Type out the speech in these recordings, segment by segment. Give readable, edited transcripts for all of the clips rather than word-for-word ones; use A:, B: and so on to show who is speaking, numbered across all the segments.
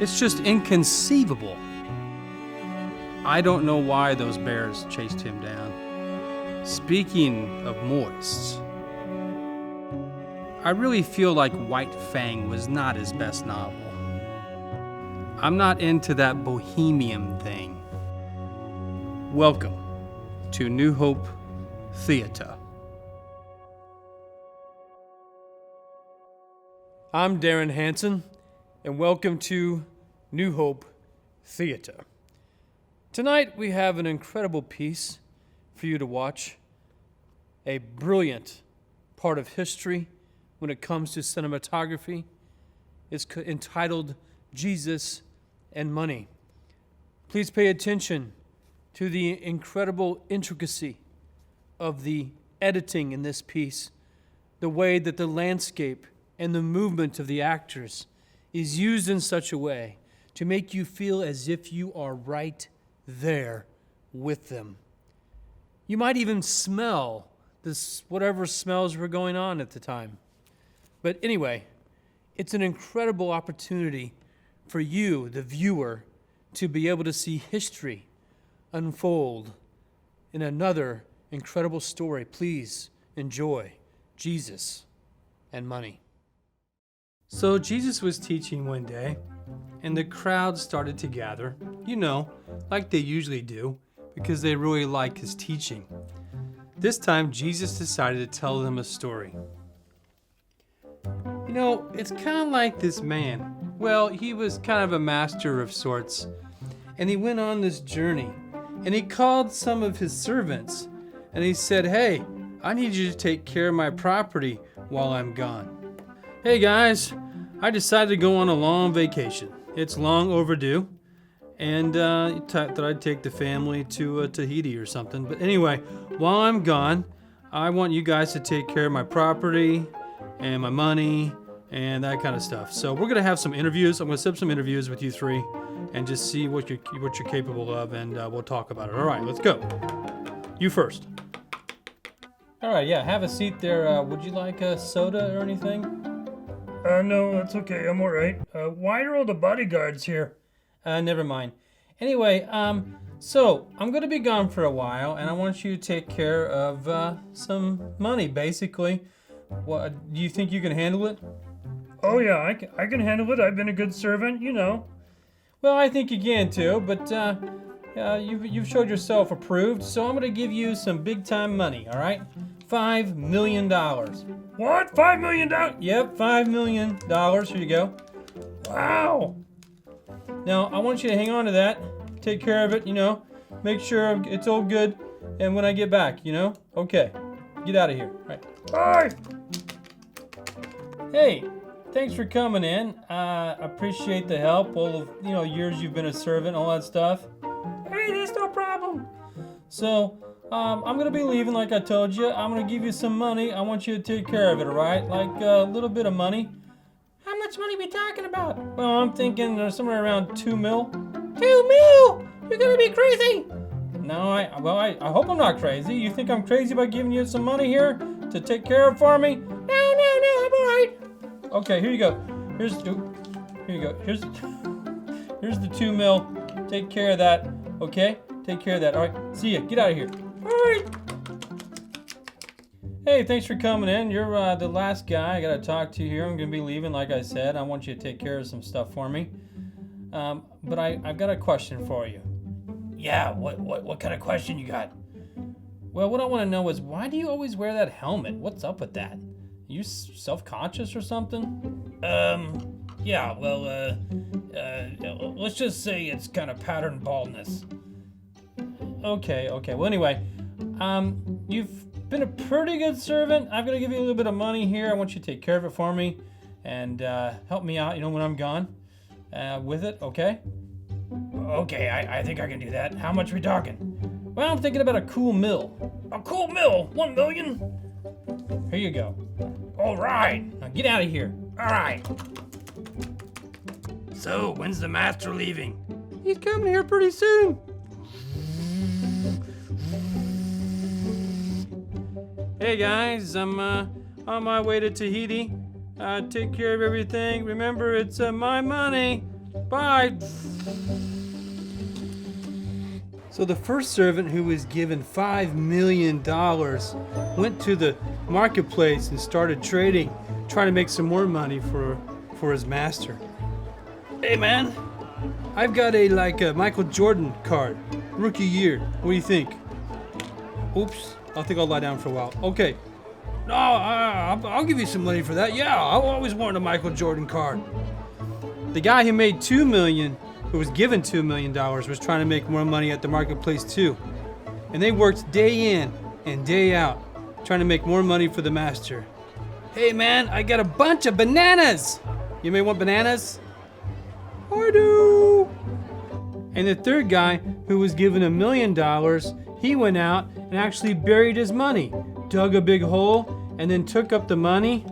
A: It's just inconceivable. I don't know why those bears chased him down. Speaking of moists, I really feel like White Fang was not his best novel. I'm not into that bohemian thing. Welcome to New Hope Theater. I'm Darren Hanson, and welcome to New Hope Theater. Tonight we have an incredible piece for you to watch, a brilliant part of history when it comes to cinematography. It's entitled Jesus and Money. Please pay attention to the incredible intricacy of the editing in this piece, the way that the landscape and the movement of the actors is used in such a way to make you feel as if you are right there with them. You might even smell this, whatever smells were going on at the time. But anyway, it's an incredible opportunity for you, the viewer, to be able to see history unfold in another incredible story. Please enjoy Jesus and Money. So Jesus was teaching one day, and the crowd started to gather, like they usually do, because they really like his teaching. This time, Jesus decided to tell them a story. It's kind of like this man. Well, he was kind of a master of sorts, and he went on this journey, and he called some of his servants, and he said, "Hey, I need you to take care of my property while I'm gone. Hey guys, I decided to go on a long vacation. It's long overdue, and that I'd take the family to Tahiti or something. But anyway, while I'm gone, I want you guys to take care of my property and my money and that kind of stuff. So we're gonna have some interviews. I'm gonna set up some interviews with you three, and just see what you're capable of, and we'll talk about it. All right, let's go. You first. All right, yeah, have a seat there. Would you like a soda or anything?
B: No, that's okay. I'm all right. Why are all the bodyguards here?
A: Never mind. Anyway, so I'm going to be gone for a while, and I want you to take care of some money, basically. What, do you think you can handle it?
B: Oh yeah, I can handle it. I've been a good servant,
A: Well, I think you can too, but you've showed yourself approved, so I'm going to give you some big-time money, all right? $5 million.
B: What? $5 million?
A: Yep, $5 million. Here you go.
B: Wow.
A: Now, I want you to hang on to that, take care of it, make sure it's all good, and when I get back, okay, get out of here. All right.
B: Bye.
A: Hey, thanks for coming in. Appreciate the help, all of, years you've been a servant, all that stuff.
B: Hey, there's no problem.
A: So, I'm going to be leaving like I told you. I'm going to give you some money. I want you to take care of it, all right? Like a little bit of money. How much money are we talking about? Well, I'm thinking somewhere around $2 million. $2 million? You're going to be crazy. No, I hope I'm not crazy. You think I'm crazy by giving you some money here to take care of for me? No, I'm all right. Okay, here you go. Here you go. Here's the $2 million. Take care of that, okay? Take care of that. All right, see ya. Get out of here. All right. Hey, thanks for coming in. You're the last guy I gotta talk to here. I'm gonna be leaving, like I said. I want you to take care of some stuff for me. But I've got a question for you.
B: Yeah, what kind of question you got?
A: Well, what I want to know is, why do you always wear that helmet? What's up with that? Are you self-conscious or something?
B: Yeah, well, let's just say it's kind of pattern baldness.
A: Okay. Well, anyway, you've been a pretty good servant. I'm gonna give you a little bit of money here. I want you to take care of it for me, and help me out, when I'm gone, with it, okay?
B: Okay, I think I can do that. How much are we talking?
A: Well, I'm thinking about a cool mill.
B: A cool mill? $1 million?
A: Here you go.
B: All right.
A: Now get out of here.
B: All right. So, when's the master leaving?
A: He's coming here pretty soon. Hey guys, I'm on my way to Tahiti. Take care of everything. Remember, it's my money. Bye. So the first servant, who was given $5 million, went to the marketplace and started trading, trying to make some more money for his master. Hey man, I've got a Michael Jordan card, rookie year. What do you think? Oops, I think I'll lie down for a while. Okay. No, I'll give you some money for that. Yeah, I always wanted a Michael Jordan card. The guy who made $2 million, who was given $2 million, was trying to make more money at the marketplace too. And they worked day in and day out, trying to make more money for the master. Hey man, I got a bunch of bananas. You may want bananas? I do. And the third guy, who was given $1 million, he went out and actually buried his money, dug a big hole, and then took up the money,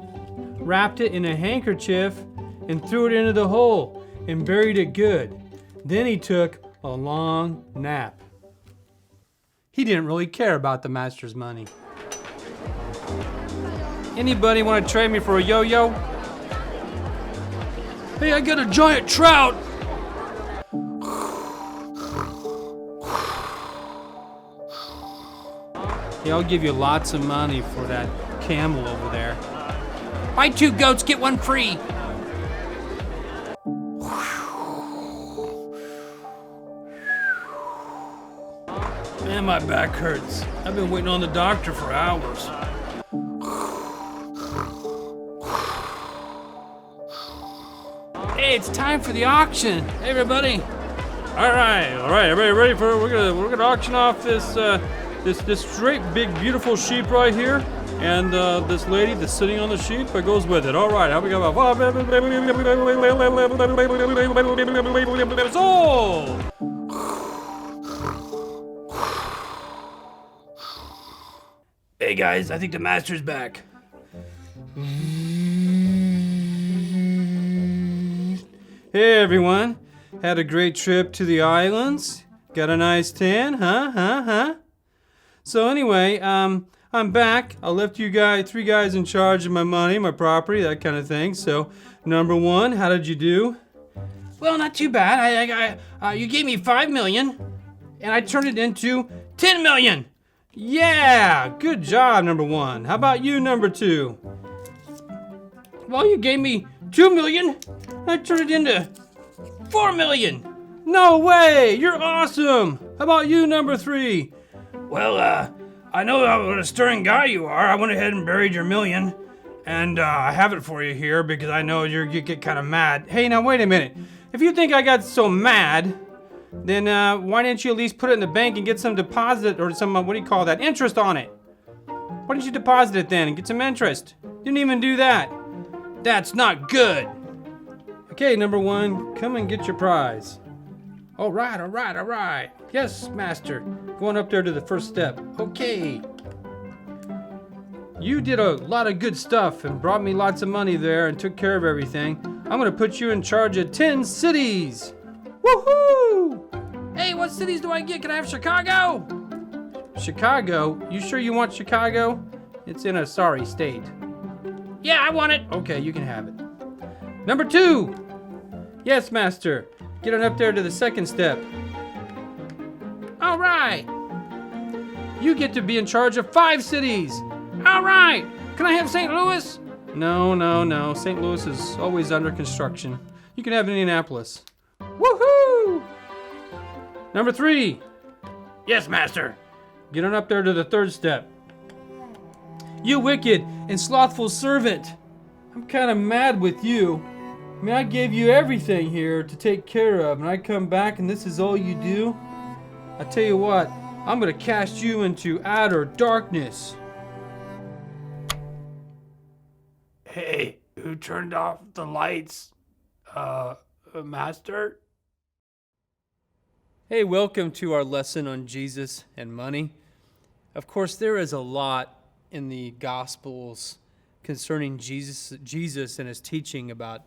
A: wrapped it in a handkerchief, and threw it into the hole and buried it good. Then he took a long nap. He didn't really care about the master's money. Anybody want to trade me for a yo-yo? Hey, I got a giant trout! Yeah, I'll give you lots of money for that camel over there. Buy 2 goats, get 1 free! Man, my back hurts. I've been waiting on the doctor for hours. Hey, it's time for the auction, everybody. All right, everybody ready for? We're gonna auction off this straight, big, beautiful sheep right here, and this lady that's sitting on the sheep that goes with it. All right, how we got about sold. Hey guys, I think the master's back. Hey everyone, had a great trip to the islands? Got a nice tan, huh? So anyway, I'm back. I left you guys, 3 guys in charge of my money, my property, that kind of thing. So, number 1, how did you do? Well, not too bad. You gave me $5 million, and I turned it into $10 million. Yeah, good job, number 1. How about you, number 2? Well, you gave me $2 million. I turned it into $4 million. No way, you're awesome. How about you, number 3? Well, I know what a stirring guy you are. I went ahead and buried your $1 million, and I have it for you here because I know you get kind of mad. Hey, now wait a minute. If you think I got so mad, then why didn't you at least put it in the bank and get some deposit or some, what do you call that, interest on it? Why didn't you deposit it then and get some interest? Didn't even do that. That's not good. Okay, number 1, come and get your prize. All right. Yes, master. Going up there to the first step. Okay. You did a lot of good stuff and brought me lots of money there and took care of everything. I'm gonna put you in charge of 10 cities. Woohoo! Hey, what cities do I get? Can I have Chicago? Chicago? You sure you want Chicago? It's in a sorry state. Yeah, I want it. Okay, you can have it. Number 2. Yes, master. Get on up there to the second step. All right. You get to be in charge of 5 cities. All right. Can I have St. Louis? No. St. Louis is always under construction. You can have Indianapolis. Woohoo! Number 3. Yes, master. Get on up there to the third step. You wicked and slothful servant. I'm kind of mad with you. I mean, I gave you everything here to take care of, and I come back and this is all you do? I tell you what, I'm gonna cast you into outer darkness. Hey, who turned off the lights? Master? Hey, welcome to our lesson on Jesus and money. Of course, there is a lot in the Gospels concerning Jesus and his teaching about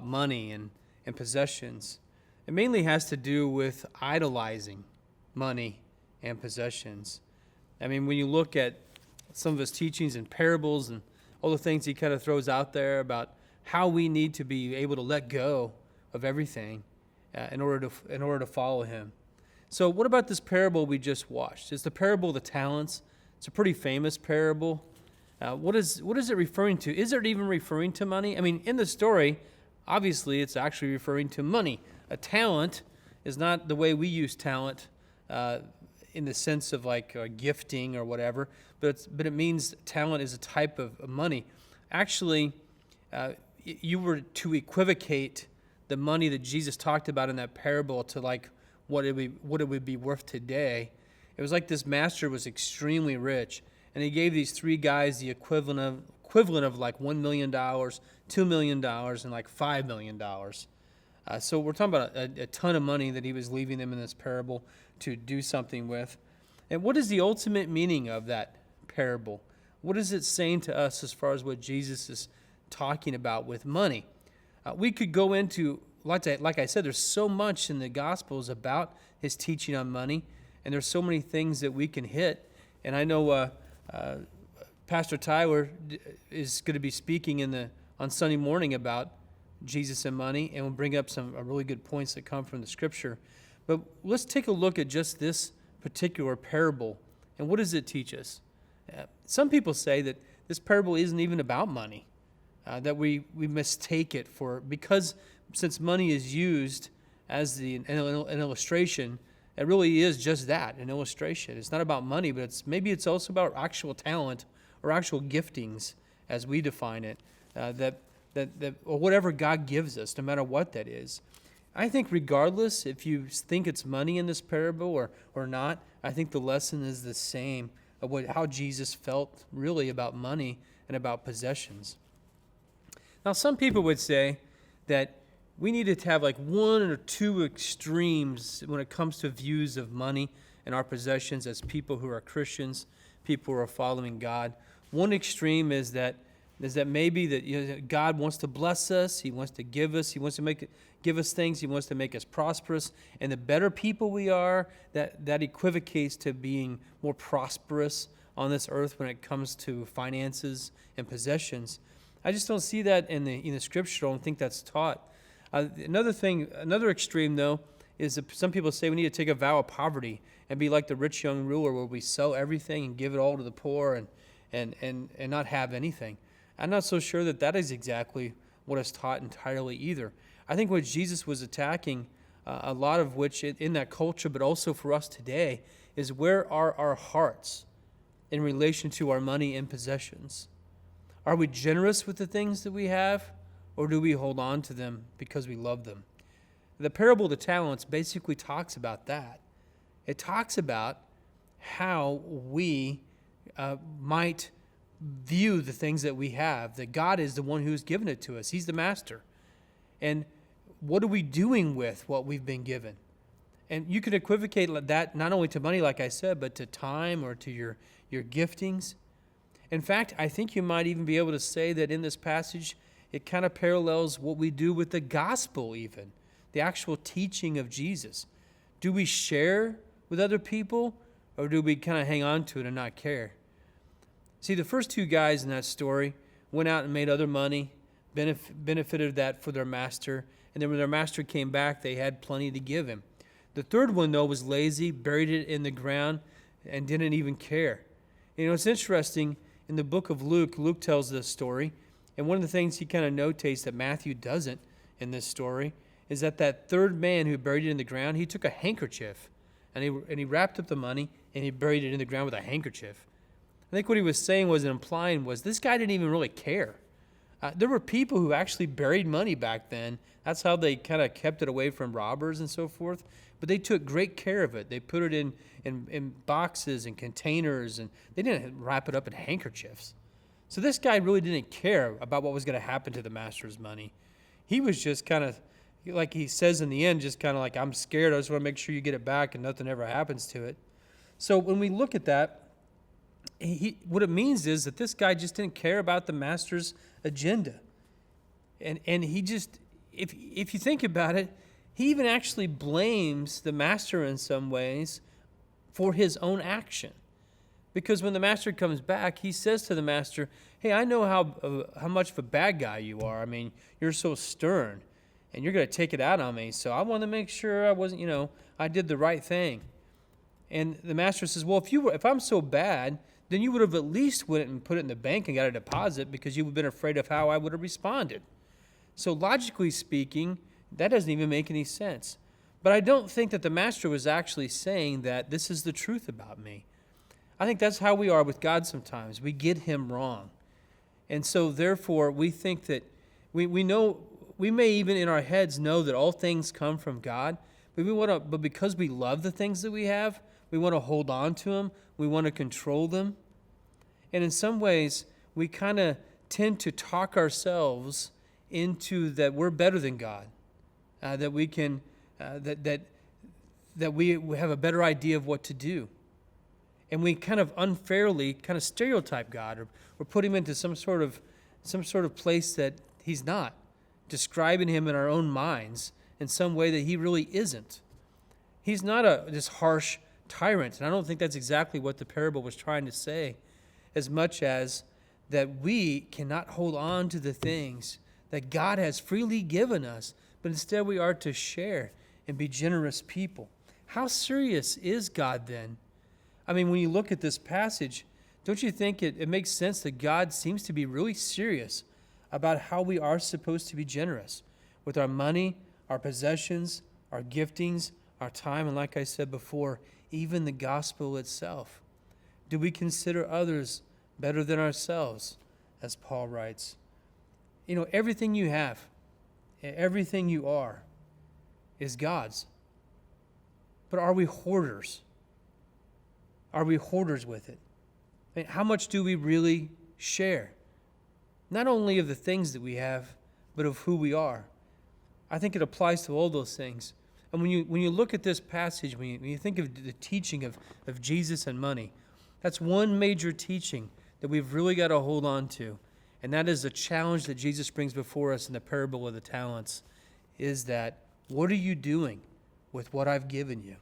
A: money and possessions. It mainly has to do with idolizing money and possessions. I mean, when you look at some of his teachings and parables and all the things he kind of throws out there about how we need to be able to let go of everything in order to follow him. So what about this parable we just watched? It's the parable of the talents. It's a pretty famous parable. What is it referring to? Is it even referring to money? I mean, in the story, obviously it's actually referring to money. A talent is not the way we use talent in the sense of like gifting or whatever, but it means talent is a type of money. Actually, you were to equivocate the money that Jesus talked about in that parable to like what it would be worth today. It was like this master was extremely rich, and he gave these three guys the equivalent of like $1 million, $2 million, and like $5 million. So we're talking about a ton of money that he was leaving them in this parable to do something with. And what is the ultimate meaning of that parable? What is it saying to us as far as what Jesus is talking about with money? We could go into, like I said, there's so much in the Gospels about his teaching on money, and there's so many things that we can hit. And I know Pastor Tyler is going to be speaking on Sunday morning about Jesus and money, and we'll bring up some really good points that come from the Scripture. But let's take a look at just this particular parable, and what does it teach us? Some people say that this parable isn't even about money, that we mistake it because since money is used as an illustration, it really is just that, an illustration. It's not about money, but maybe it's also about actual talent or actual giftings as we define it, that or whatever God gives us, no matter what that is. I think regardless if you think it's money in this parable or not, I think the lesson is the same of how Jesus felt really about money and about possessions. Now, some people would say that we need to have like one or two extremes when it comes to views of money and our possessions as people who are Christians, people who are following God. One extreme is that maybe that God wants to bless us, he wants to give us, he wants to give us things, he wants to make us prosperous, and the better people we are, that equivocates to being more prosperous on this earth when it comes to finances and possessions. I just don't see that in the Scripture. I don't think that's taught. Another extreme though is that some people say we need to take a vow of poverty and be like the rich young ruler, where we sell everything and give it all to the poor and not have anything. I'm not so sure that is exactly what is taught entirely either. I think what Jesus was attacking, a lot of which in that culture, but also for us today, is where are our hearts in relation to our money and possessions? Are we generous with the things that we have, or do we hold on to them because we love them? The parable of the talents basically talks about that. It talks about how we might view the things that we have, that God is the one who's given it to us. He's the master. And what are we doing with what we've been given? And you can equivocate that not only to money, like I said, but to time or to your giftings. In fact, I think you might even be able to say that in this passage, it kind of parallels what we do with the gospel even, the actual teaching of Jesus. Do we share with other people, or do we kind of hang on to it and not care? See, the first two guys in that story went out and made other money, benefited that for their master, and then when their master came back, they had plenty to give him. The third one, though, was lazy, buried it in the ground, and didn't even care. You know, it's interesting, in the book of Luke tells this story, and one of the things he kind of notates that Matthew doesn't in this story is that third man who buried it in the ground, he took a handkerchief, and he wrapped up the money, and he buried it in the ground with a handkerchief. I think what he was saying was, and implying was, this guy didn't even really care. There were people who actually buried money back then. That's how they kind of kept it away from robbers and so forth. But they took great care of it. They put it in boxes and containers, and they didn't wrap it up in handkerchiefs. So this guy really didn't care about what was going to happen to the master's money. He was just kind of, like he says in the end, just kind of like, I'm scared. I just want to make sure you get it back and nothing ever happens to it. So when we look at that, what it means is that this guy just didn't care about the master's agenda. And he just, if you think about it, he even actually blames the master in some ways for his own action. Because when the master comes back, he says to the master, hey, I know how much of a bad guy you are. I mean, you're so stern. and you're going to take it out on me. So I want to make sure I wasn't, I did the right thing. And the master says, well, if I'm so bad, then you would have at least went and put it in the bank and got a deposit because you would have been afraid of how I would have responded. So logically speaking, that doesn't even make any sense. But I don't think that the master was actually saying that this is the truth about me. I think that's how we are with God sometimes. We get him wrong. And so therefore, we think that we know, we may even in our heads know that all things come from God, but because we love the things that we have, we want to hold on to them. We want to control them. And in some ways, we kind of tend to talk ourselves into that we're better than God, that we can, that we have a better idea of what to do. And we kind of unfairly kind of stereotype God or put him into some sort of place that he's not, describing him in our own minds in some way that he really isn't. He's not this harsh tyrant, and I don't think that's exactly what the parable was trying to say, as much as that we cannot hold on to the things that God has freely given us, but instead we are to share and be generous people. How serious is God then? I mean, when you look at this passage, don't you think it makes sense that God seems to be really serious about how we are supposed to be generous with our money, our possessions, our giftings, our time, and like I said before, even the gospel itself? Do we consider others better than ourselves, as Paul writes? Everything you have, everything you are, is God's. But are we hoarders? Are we hoarders with it? I mean, how much do we really share? Not only of the things that we have, but of who we are. I think it applies to all those things. And when you look at this passage, when you think of the teaching of Jesus and money, that's one major teaching that we've really got to hold on to. And that is the challenge that Jesus brings before us in the parable of the talents, is that what are you doing with what I've given you?